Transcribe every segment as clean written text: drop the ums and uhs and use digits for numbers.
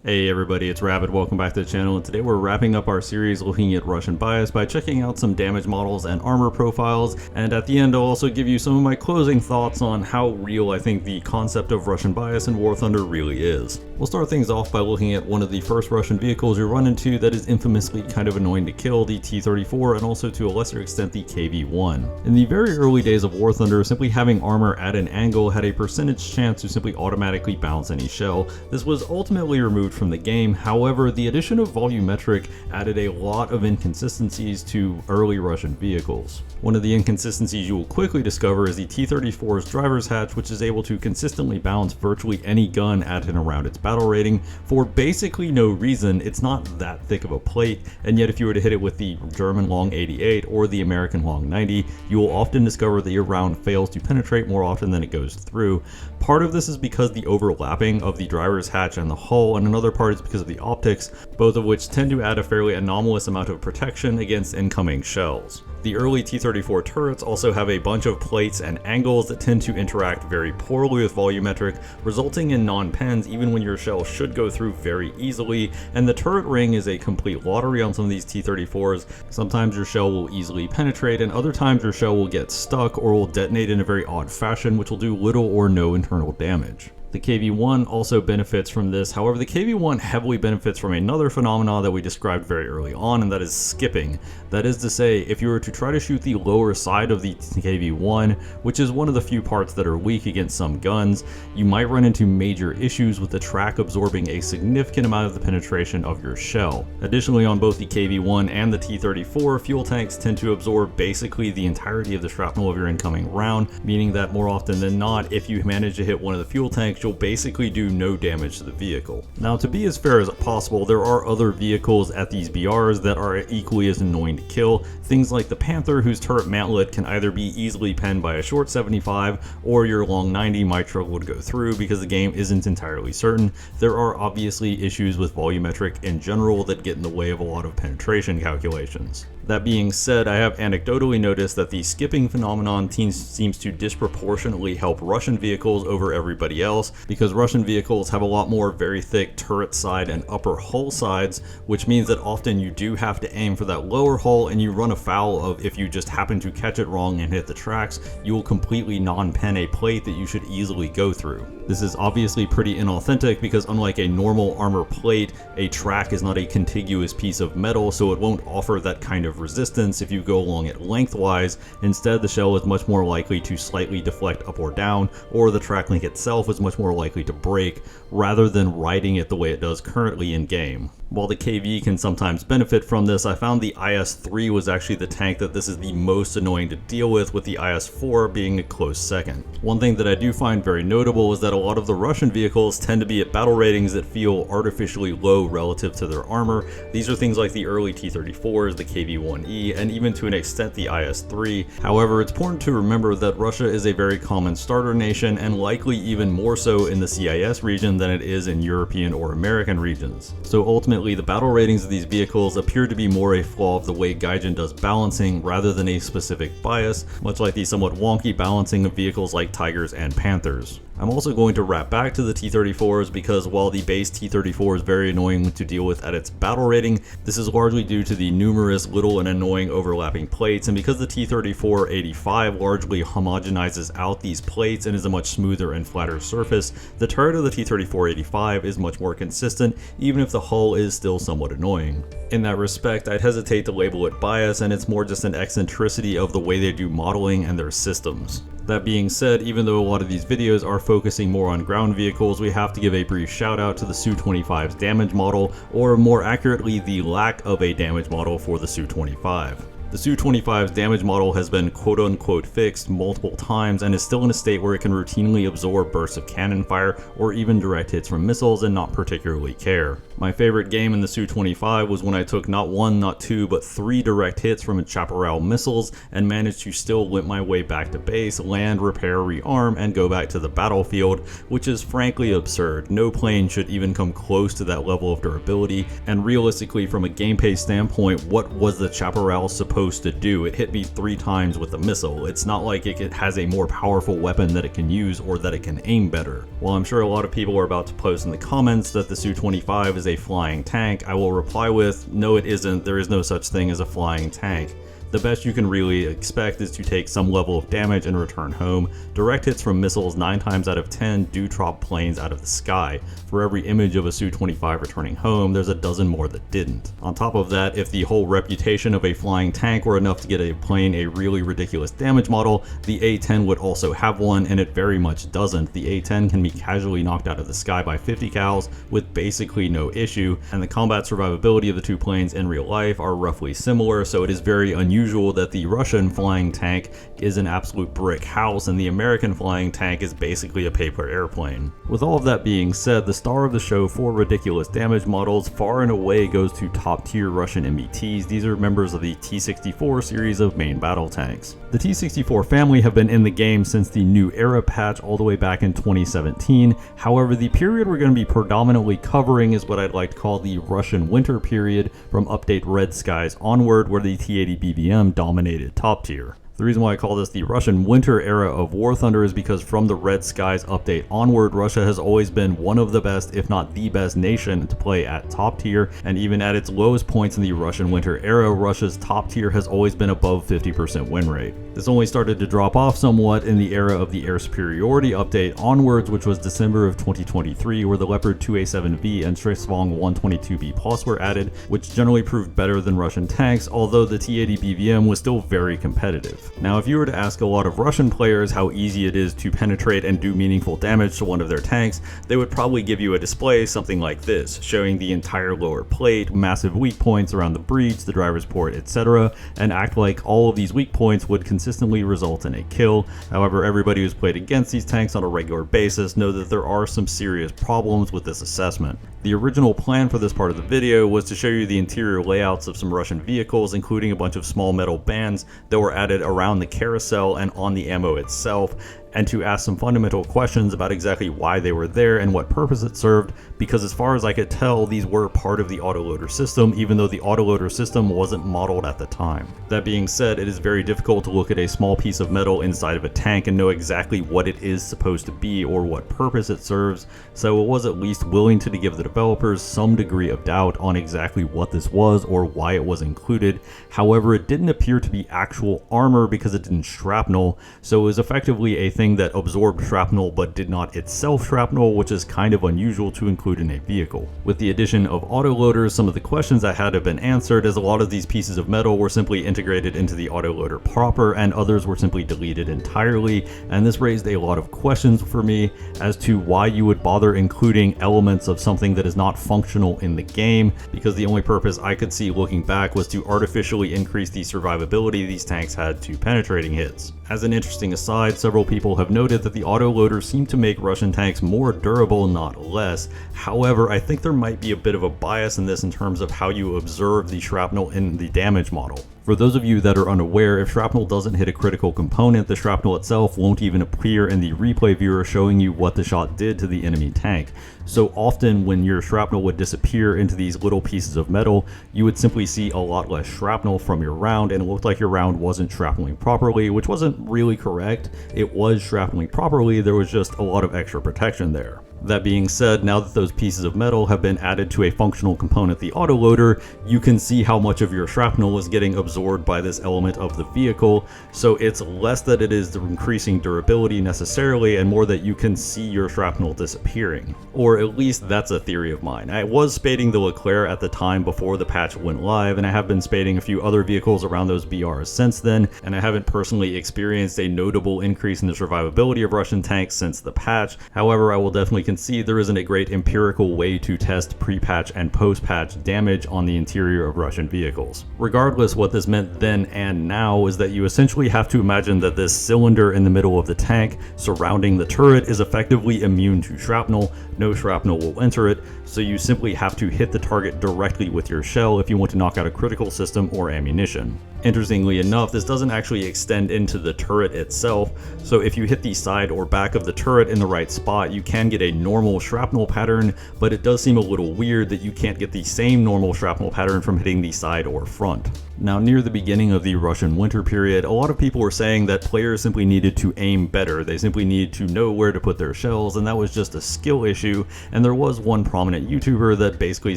Hey everybody, it's Rabbit. Welcome back to the channel, and today we're wrapping up our series looking at Russian bias by checking out some damage models and armor profiles, and at the end I'll also give you some of my closing thoughts on how real I think the concept of Russian bias in War Thunder really is. We'll start things off by looking at one of the first Russian vehicles you run into that is infamously kind of annoying to kill, the T-34, and also to a lesser extent the KV-1. In the very early days of War Thunder, simply having armor at an angle had a percentage chance to simply automatically bounce any shell. This was ultimately removed from the game. However, the addition of volumetric added a lot of inconsistencies to early Russian vehicles. One of the inconsistencies you will quickly discover is the T-34's driver's hatch, which is able to consistently bounce virtually any gun at and around its battle rating for basically no reason. It's not that thick of a plate, and yet if you were to hit it with the German long 88 or the American long 90, you will often discover that your round fails to penetrate more often than it goes through. Part of this is because the overlapping of the driver's hatch and the hull, and another part is because of the optics, both of which tend to add a fairly anomalous amount of protection against incoming shells. The early T-34 turrets also have a bunch of plates and angles that tend to interact very poorly with volumetric, resulting in non-pens even when your shell should go through very easily, and the turret ring is a complete lottery on some of these T-34s. Sometimes your shell will easily penetrate, and other times your shell will get stuck or will detonate in a very odd fashion, which will do little or no internal damage. The KV-1 also benefits from this. However, the KV-1 heavily benefits from another phenomenon that we described very early on, and that is skipping. That is to say, if you were to try to shoot the lower side of the KV-1, which is one of the few parts that are weak against some guns, you might run into major issues with the track absorbing a significant amount of the penetration of your shell. Additionally, on both the KV-1 and the T-34, fuel tanks tend to absorb basically the entirety of the shrapnel of your incoming round, meaning that more often than not, if you manage to hit one of the fuel tanks, you'll basically do no damage to the vehicle. Now, to be as fair as possible, there are other vehicles at these BRs that are equally as annoying to kill. Things like the Panther, whose turret mantlet can either be easily penned by a short 75 or your long 90 might struggle to go through because the game isn't entirely certain. There are obviously issues with volumetric in general that get in the way of a lot of penetration calculations. That being said, I have anecdotally noticed that the skipping phenomenon seems to disproportionately help Russian vehicles over everybody else, because Russian vehicles have a lot more very thick turret side and upper hull sides, which means that often you do have to aim for that lower hull, and you run afoul of, if you just happen to catch it wrong and hit the tracks, you will completely non-pen a plate that you should easily go through. This is obviously pretty inauthentic because unlike a normal armor plate, a track is not a contiguous piece of metal, so it won't offer that kind of resistance if you go along it lengthwise. Instead, the shell is much more likely to slightly deflect up or down, or the track link itself is much more likely to break, rather than riding it the way it does currently in game. While the KV can sometimes benefit from this, I found the IS-3 was actually the tank that this is the most annoying to deal with the IS-4 being a close second. One thing that I do find very notable is that a lot of the Russian vehicles tend to be at battle ratings that feel artificially low relative to their armor. These are things like the early T-34s, the KV-1E, and even to an extent the IS-3. However, it's important to remember that Russia is a very common starter nation, and likely even more so in the CIS region than it is in European or American regions. So ultimately, the battle ratings of these vehicles appear to be more a flaw of the way Gaijin does balancing rather than a specific bias, much like the somewhat wonky balancing of vehicles like Tigers and Panthers. I'm also going to wrap back to the T-34s because while the base T-34 is very annoying to deal with at its battle rating, this is largely due to the numerous little and annoying overlapping plates, and because the T-34-85 largely homogenizes out these plates and is a much smoother and flatter surface, the turret of the T-34-85 is much more consistent, even if the hull is still somewhat annoying. In that respect, I'd hesitate to label it bias, and it's more just an eccentricity of the way they do modeling and their systems. That being said, even though a lot of these videos are focusing more on ground vehicles, we have to give a brief shout out to the Su-25's damage model, or more accurately, the lack of a damage model for the Su-25. The Su-25's damage model has been quote-unquote fixed multiple times and is still in a state where it can routinely absorb bursts of cannon fire or even direct hits from missiles and not particularly care. My favorite game in the Su-25 was when I took not one, not two, but 3 direct hits from Chaparral missiles and managed to still limp my way back to base, land, repair, rearm, and go back to the battlefield, which is frankly absurd. No plane should even come close to that level of durability, and realistically from a gameplay standpoint, what was the Chaparral supposed supposed to do. It hit me 3 times with the missile. It's not like it has a more powerful weapon that it can use or that it can aim better. While I'm sure a lot of people are about to post in the comments that the Su-25 is a flying tank, I will reply with, no it isn't, there is no such thing as a flying tank. The best you can really expect is to take some level of damage and return home. Direct hits from missiles 9 times out of 10 do drop planes out of the sky. For every image of a Su-25 returning home, there's a dozen more that didn't. On top of that, if the whole reputation of a flying tank were enough to get a plane a really ridiculous damage model, the A-10 would also have one, and it very much doesn't. The A-10 can be casually knocked out of the sky by 50 cals with basically no issue, and the combat survivability of the 2 planes in real life are roughly similar, so it is very unusual that the Russian flying tank is an absolute brick house and the American flying tank is basically a paper airplane. With all of that being said, the star of the show for ridiculous damage models far and away goes to top tier Russian MBTs. These are members of the T-64 series of main battle tanks. The T-64 family have been in the game since the New Era patch all the way back in 2017. However, the period we're going to be predominantly covering is what I'd like to call the Russian winter period from update Red Skies onward, where the T-80 BVM dominated top tier. The reason why I call this the Russian winter era of War Thunder is because from the Red Skies update onward, Russia has always been one of the best, if not the best nation to play at top tier, and even at its lowest points in the Russian winter era, Russia's top tier has always been above 50% win rate. This only started to drop off somewhat in the era of the air superiority update onwards, which was December of 2023, where the Leopard 2A7V and Stridsvagn 122B Plus were added, which generally proved better than Russian tanks, although the T-80 BVM was still very competitive. Now, if you were to ask a lot of Russian players how easy it is to penetrate and do meaningful damage to one of their tanks, they would probably give you a display something like this, showing the entire lower plate, massive weak points around the breech, the driver's port, etc., and act like all of these weak points would consistently result in a kill. However, everybody who's played against these tanks on a regular basis know that there are some serious problems with this assessment. The original plan for this part of the video was to show you the interior layouts of some Russian vehicles, including a bunch of small metal bands that were added around the carousel and on the ammo itself, and to ask some fundamental questions about exactly why they were there and what purpose it served, because as far as I could tell, these were part of the autoloader system, even though the autoloader system wasn't modeled at the time. That being said, it is very difficult to look at a small piece of metal inside of a tank and know exactly what it is supposed to be or what purpose it serves, so it was at least willing to give the developers some degree of doubt on exactly what this was or why it was included. However, it didn't appear to be actual armor because it didn't shrapnel, so it was effectively a thing that absorbed shrapnel but did not itself shrapnel, which is kind of unusual to include in a vehicle. With the addition of autoloaders, some of the questions I had have been answered, as a lot of these pieces of metal were simply integrated into the autoloader proper and others were simply deleted entirely, and this raised a lot of questions for me as to why you would bother including elements of something that is not functional in the game, because the only purpose I could see looking back was to artificially increase the survivability these tanks had to penetrating hits. As an interesting aside, several people have noted that the autoloaders seem to make Russian tanks more durable, not less. However, I think there might be a bit of a bias in this in terms of how you observe the shrapnel in the damage model. For those of you that are unaware, if shrapnel doesn't hit a critical component, the shrapnel itself won't even appear in the replay viewer showing you what the shot did to the enemy tank. So often when your shrapnel would disappear into these little pieces of metal, you would simply see a lot less shrapnel from your round, and it looked like your round wasn't shrapneling properly, which wasn't really correct. It was shrapneling properly, there was just a lot of extra protection there. That being said, now that those pieces of metal have been added to a functional component, the autoloader, you can see how much of your shrapnel is getting absorbed by this element of the vehicle, so it's less that it is increasing durability necessarily and more that you can see your shrapnel disappearing. Or at least that's a theory of mine. I was spading the Leclerc at the time before the patch went live, and I have been spading a few other vehicles around those BRs since then, and I haven't personally experienced a notable increase in the survivability of Russian tanks since the patch. However, I will definitely concede there isn't a great empirical way to test pre-patch and post-patch damage on the interior of Russian vehicles. Regardless, what this meant then and now is that you essentially have to imagine that this cylinder in the middle of the tank surrounding the turret is effectively immune to shrapnel. No shrapnel will enter it, so you simply have to hit the target directly with your shell if you want to knock out a critical system or ammunition. Interestingly enough, this doesn't actually extend into the turret itself, so if you hit the side or back of the turret in the right spot, you can get a normal shrapnel pattern, but it does seem a little weird that you can't get the same normal shrapnel pattern from hitting the side or front. Now, near the beginning of the Russian winter period, a lot of people were saying that players simply needed to aim better. They simply needed to know where to put their shells, and that was just a skill issue, and there was one prominent YouTuber that basically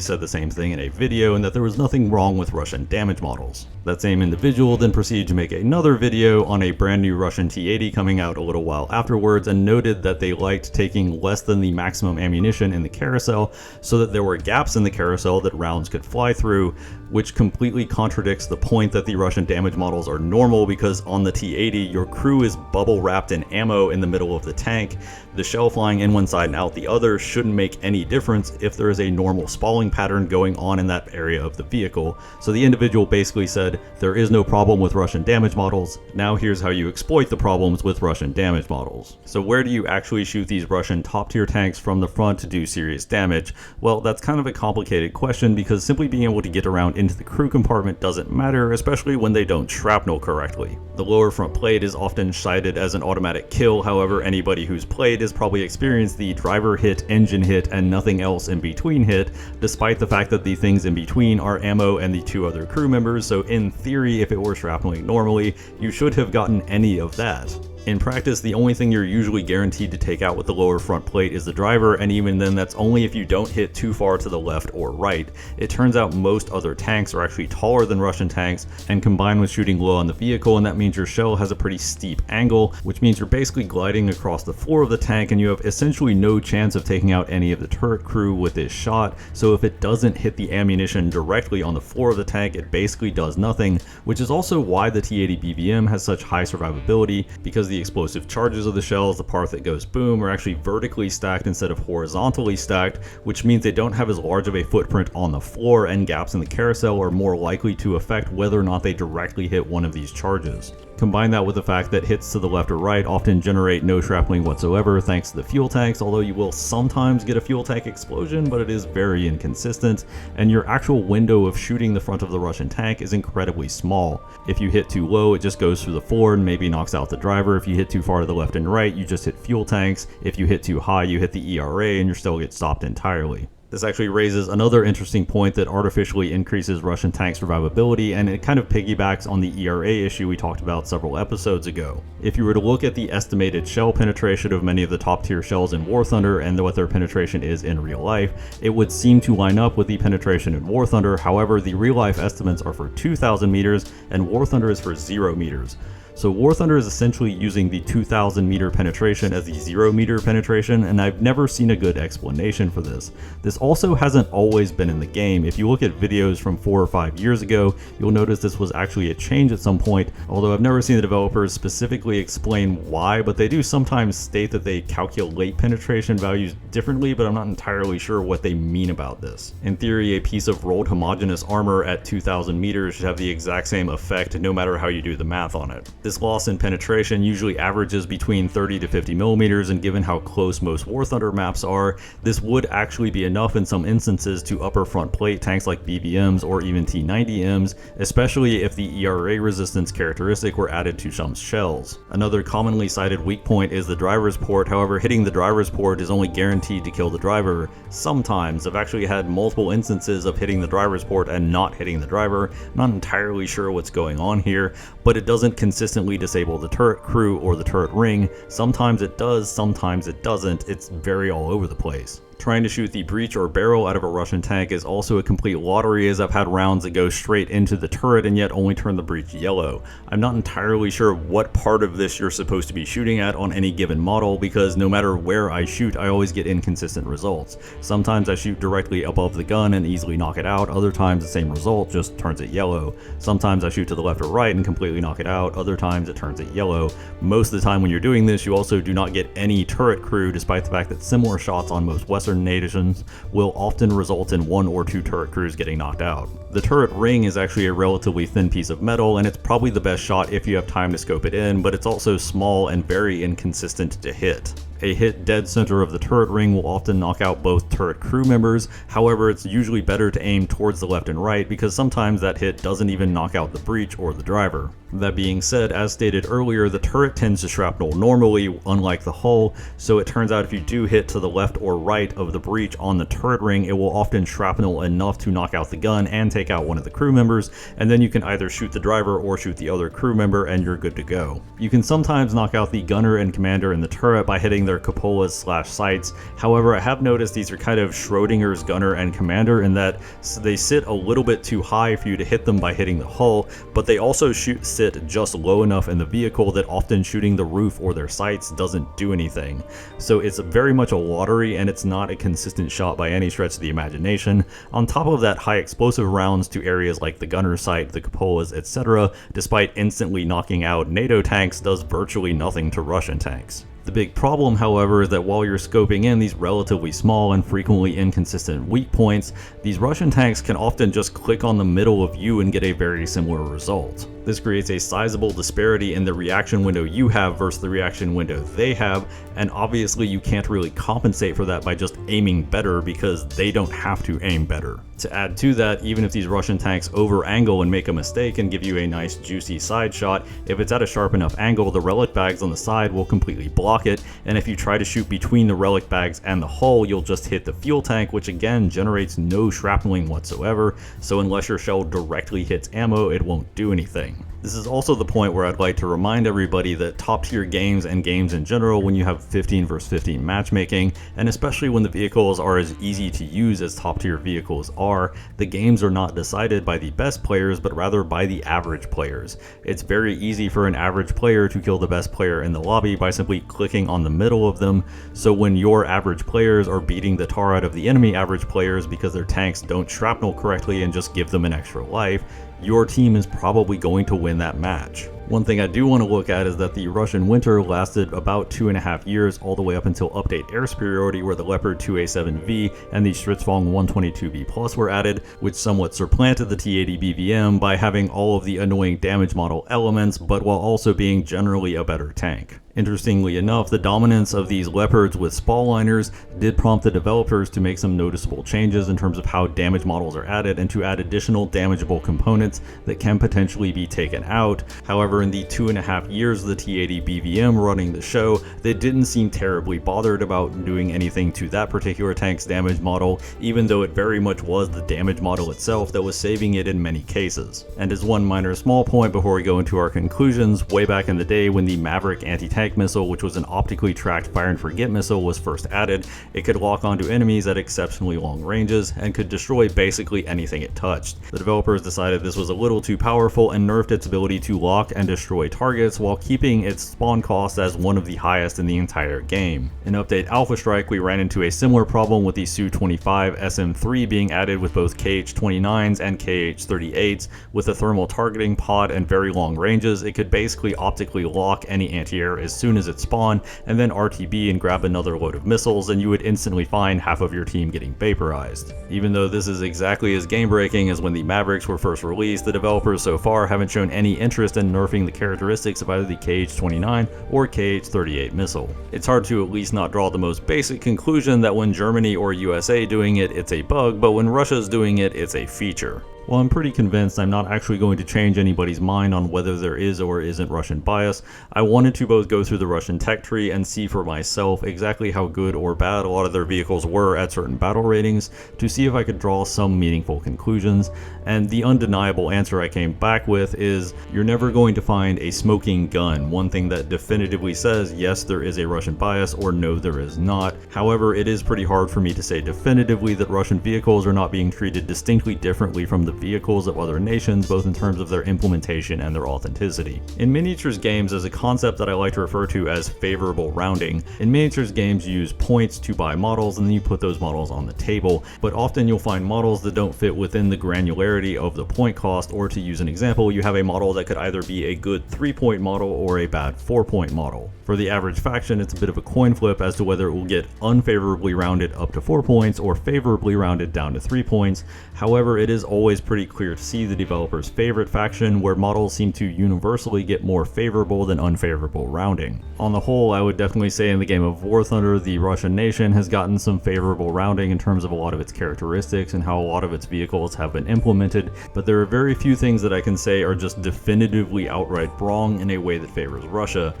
said the same thing in a video, and that there was nothing wrong with Russian damage models. That same individual then proceeded to make another video on a brand new Russian T-80 coming out a little while afterwards, and noted that they liked taking less than the maximum ammunition in the carousel so that there were gaps in the carousel that rounds could fly through, which completely contradicts the point that the Russian damage models are normal, because on the T-80 your crew is bubble wrapped in ammo in the middle of the tank. The shell flying in one side and out the other shouldn't make any difference if there is a normal spalling pattern going on in that area of the vehicle. So the individual basically said, there is no problem with Russian damage models, now here's how you exploit the problems with Russian damage models. So where do you actually shoot these Russian top tier tanks from the front to do serious damage? Well, that's kind of a complicated question, because simply being able to get around into the crew compartment doesn't matter, especially when they don't shrapnel correctly. The lower front plate is often cited as an automatic kill, however anybody who's played has probably experienced the driver hit, engine hit, and nothing else in between hit, despite the fact that the things in between are ammo and the two other crew members, so in theory if it were shrapneling normally, you should have gotten any of that. In practice, the only thing you're usually guaranteed to take out with the lower front plate is the driver, and even then that's only if you don't hit too far to the left or right. It turns out most other tanks are actually taller than Russian tanks, and combined with shooting low on the vehicle, and that means your shell has a pretty steep angle, which means you're basically gliding across the floor of the tank and you have essentially no chance of taking out any of the turret crew with this shot. So if it doesn't hit the ammunition directly on the floor of the tank, it basically does nothing, which is also why the T-80 BVM has such high survivability, because the explosive charges of the shells, the part that goes boom, are actually vertically stacked instead of horizontally stacked, which means they don't have as large of a footprint on the floor, and gaps in the carousel are more likely to affect whether or not they directly hit one of these charges. Combine that with the fact that hits to the left or right often generate no shrapneling whatsoever thanks to the fuel tanks, although you will sometimes get a fuel tank explosion, but it is very inconsistent, and your actual window of shooting the front of the Russian tank is incredibly small. If you hit too low, it just goes through the floor and maybe knocks out the driver. If you hit too far to the left and right, you just hit fuel tanks. If you hit too high, you hit the ERA and you still get stopped entirely. This actually raises another interesting point that artificially increases Russian tank survivability, and it kind of piggybacks on the ERA issue we talked about several episodes ago. If you were to look at the estimated shell penetration of many of the top tier shells in War Thunder and what their penetration is in real life, it would seem to line up with the penetration in War Thunder. However, the real life estimates are for 2,000 meters and War Thunder is for 0 meters. So War Thunder is essentially using the 2,000 meter penetration as the 0 meter penetration, and I've never seen a good explanation for this. This also hasn't always been in the game. If you look at videos from 4 or 5 years ago, you'll notice this was actually a change at some point, although I've never seen the developers specifically explain why, but they do sometimes state that they calculate penetration values differently, but I'm not entirely sure what they mean about this. In theory, a piece of rolled homogeneous armor at 2,000 meters should have the exact same effect no matter how you do the math on it. This loss in penetration usually averages between 30 to 50 millimeters, and given how close most War Thunder maps are, this would actually be enough in some instances to upper front plate tanks like BVMs or even T-90Ms, especially if the ERA resistance characteristic were added to some shells. Another commonly cited weak point is the driver's port. However, hitting the driver's port is only guaranteed to kill the driver. Sometimes I've actually had multiple instances of hitting the driver's port and not hitting the driver. I'm not entirely sure what's going on here, but it doesn't consistently disable the turret crew or the turret ring. Sometimes it does, sometimes it doesn't. It's very all over the place. Trying to shoot the breech or barrel out of a Russian tank is also a complete lottery, as I've had rounds that go straight into the turret and yet only turn the breech yellow. I'm not entirely sure what part of this you're supposed to be shooting at on any given model, because no matter where I shoot, I always get inconsistent results. Sometimes I shoot directly above the gun and easily knock it out, other times the same result just turns it yellow. Sometimes I shoot to the left or right and completely knock it out, other times it turns it yellow. Most of the time when you're doing this, you also do not get any turret crew, despite the fact that similar shots on most Western nations will often result in 1 or 2 turret crews getting knocked out. The turret ring is actually a relatively thin piece of metal, and it's probably the best shot if you have time to scope it in, but it's also small and very inconsistent to hit. A hit dead center of the turret ring will often knock out both turret crew members. However, it's usually better to aim towards the left and right because sometimes that hit doesn't even knock out the breach or the driver. That being said, as stated earlier, the turret tends to shrapnel normally, unlike the hull, so it turns out if you do hit to the left or right of the breach on the turret ring, it will often shrapnel enough to knock out the gun and take out one of the crew members, and then you can either shoot the driver or shoot the other crew member and you're good to go. You can sometimes knock out the gunner and commander in the turret by hitting their cupolas/sights. However, I have noticed these are kind of Schrodinger's gunner and commander in that they sit a little bit too high for you to hit them by hitting the hull, but they also sit just low enough in the vehicle that often shooting the roof or their sights doesn't do anything. So it's very much a lottery and it's not a consistent shot by any stretch of the imagination. On top of that, high explosive rounds to areas like the gunner sight, the cupolas, etc., despite instantly knocking out NATO tanks, does virtually nothing to Russian tanks. The big problem, however, is that while you're scoping in these relatively small and frequently inconsistent weak points, these Russian tanks can often just click on the middle of you and get a very similar result. This creates a sizable disparity in the reaction window you have versus the reaction window they have, and obviously you can't really compensate for that by just aiming better because they don't have to aim better. To add to that, even if these Russian tanks over angle and make a mistake and give you a nice juicy side shot, if it's at a sharp enough angle, the relic bags on the side will completely block it, and if you try to shoot between the relic bags and the hull, you'll just hit the fuel tank, which again generates no shrapneling whatsoever, so unless your shell directly hits ammo, it won't do anything. This is also the point where I'd like to remind everybody that top tier games and games in general, when you have 15 versus 15 matchmaking, and especially when the vehicles are as easy to use as top tier vehicles are, the games are not decided by the best players, but rather by the average players. It's very easy for an average player to kill the best player in the lobby by simply clicking on the middle of them, so when your average players are beating the tar out of the enemy average players because their tanks don't shrapnel correctly and just give them an extra life, your team is probably going to win that match. One thing I do want to look at is that the Russian winter lasted about 2.5 years, all the way up until update air superiority, where the Leopard 2A7V and the Stritzfong 122B Plus were added, which somewhat supplanted the T80 BVM by having all of the annoying damage model elements, but while also being generally a better tank. Interestingly enough, the dominance of these Leopards with spall liners did prompt the developers to make some noticeable changes in terms of how damage models are added and to add additional damageable components that can potentially be taken out. However, in the 2.5 years of the T80 BVM running the show, they didn't seem terribly bothered about doing anything to that particular tank's damage model, even though it very much was the damage model itself that was saving it in many cases. And as one minor small point before we go into our conclusions, way back in the day when the Maverick anti-tank missile, which was an optically tracked fire and forget missile, was first added, it could lock onto enemies at exceptionally long ranges and could destroy basically anything it touched. The developers decided this was a little too powerful and nerfed its ability to lock and destroy targets while keeping its spawn cost as one of the highest in the entire game. In Update Alpha Strike, we ran into a similar problem with the Su-25 SM3 being added with both KH-29s and KH-38s. With a thermal targeting pod and very long ranges, it could basically optically lock any anti-air as soon as it spawned, and then RTB and grab another load of missiles, and you would instantly find half of your team getting vaporized. Even though this is exactly as game-breaking as when the Mavericks were first released, the developers so far haven't shown any interest in nerfing the characteristics of either the KH-29 or KH-38 missile. It's hard to at least not draw the most basic conclusion that when Germany or USA doing it, it's a bug, but when Russia's doing it, it's a feature. Well, I'm pretty convinced I'm not actually going to change anybody's mind on whether there is or isn't Russian bias. I wanted to both go through the Russian tech tree and see for myself exactly how good or bad a lot of their vehicles were at certain battle ratings to see if I could draw some meaningful conclusions, and the undeniable answer I came back with is you're never going to find a smoking gun, one thing that definitively says yes there is a Russian bias or no there is not. However, it is pretty hard for me to say definitively that Russian vehicles are not being treated distinctly differently from the vehicles of other nations, both in terms of their implementation and their authenticity. In miniatures games, there's a concept that I like to refer to as favorable rounding. In miniatures games, you use points to buy models and then you put those models on the table, but often you'll find models that don't fit within the granularity of the point cost, or to use an example, you have a model that could either be a good 3-point model or a bad 4-point model. For the average faction, it's a bit of a coin flip as to whether it will get unfavorably rounded up to 4 points or favorably rounded down to 3 points. However, it is always always pretty clear to see the developer's favorite faction, where models seem to universally get more favorable than unfavorable rounding. On the whole, I would definitely say in the game of War Thunder, the Russian nation has gotten some favorable rounding in terms of a lot of its characteristics and how a lot of its vehicles have been implemented, but there are very few things that I can say are just definitively outright wrong in a way that favors Russia.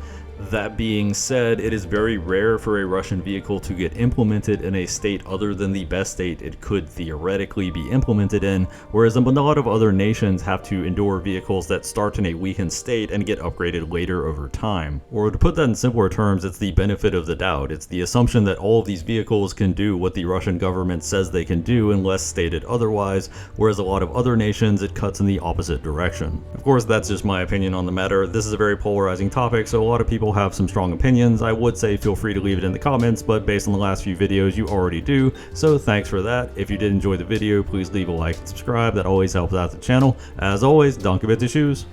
That being said, it is very rare for a Russian vehicle to get implemented in a state other than the best state it could theoretically be implemented in, whereas a lot of other nations have to endure vehicles that start in a weakened state and get upgraded later over time. Or to put that in simpler terms, it's the benefit of the doubt. It's the assumption that all of these vehicles can do what the Russian government says they can do unless stated otherwise, whereas a lot of other nations it cuts in the opposite direction. Of course, that's just my opinion on the matter. This is a very polarizing topic, so a lot of people have some strong opinions. I would say feel free to leave it in the comments, but based on the last few videos you already do, so thanks for that. If you did enjoy the video, please leave a like and subscribe. That always helps out the channel. As always, don't forget to choose.